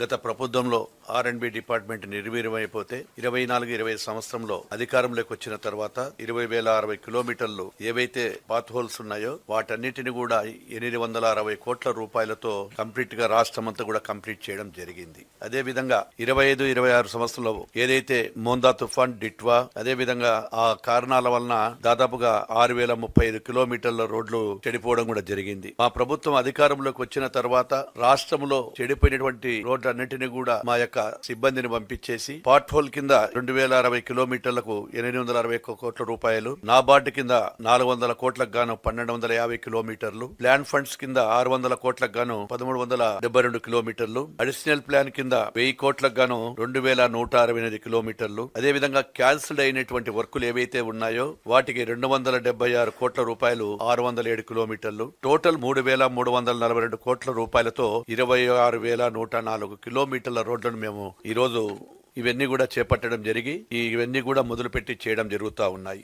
గత ప్రభుత్వంలో R&B department నిర్వీర్యమైపోతే 24-25 సంవత్సరంలో అధికారంలోకి వచ్చిన తర్వాత 20,060 కిలోమీటర్లు ఏవైతే పాత్ హోల్స్ ఉన్నాయో వాటన్నిటిని కూడా 860 కోట్ల రూపాయలతో కంప్లీట్ గా రాష్ట్రమంతా కూడా కంప్లీట్ చేయడం జరిగింది. అదే విధంగా 25-26 సంవత్సరంలో ఏదైతే మోందా తుఫాన్, డిట్వా, అదే విధంగా ఆ కారణాల వలన దాదాపుగా 6,035 కిలోమీటర్ల రోడ్లు చెడిపోవడం కూడా జరిగింది. మా ప్రభుత్వం అధికారంలోకి వచ్చిన తర్వాత రాష్ట్రంలో చెడిపోయినటువంటి రోడ్లన్నింటినీ కూడా మా యొక్క సిబ్బందిని పంపించేసి పాట్ హోల్ కింద 2,060 కిలోమీటర్లకు 861 కోట్ల రూపాయలు, నాబార్డు కింద 400 కోట్లకు గాను 1,250 కిలోమీటర్లు, ప్లాన్ ఫండ్స్ కింద 600 కోట్లకు గాను 1,372 కిలోమీటర్లు, అడిషనల్ ప్లాన్ కింద 1000 కోట్లకు గాను 2,168 కిలోమీటర్లు, అదే విధంగా క్యాన్సిల్ అయినటువంటి వర్కులు ఏవైతే ఉన్నాయో వాటికి 276 కోట్ల రూపాయలు, 607 కిలోమీటర్లు, టోటల్ 3,342 కోట్ల రూపాయలతో 26,104 కిలోమీటర్ల రోడ్లను మేము ఈ రోజు ఇవన్నీ కూడా చేపట్టడం జరిగి ఇవన్నీ కూడా మొదలుపెట్టి చేయడం జరుగుతూ ఉన్నాయి.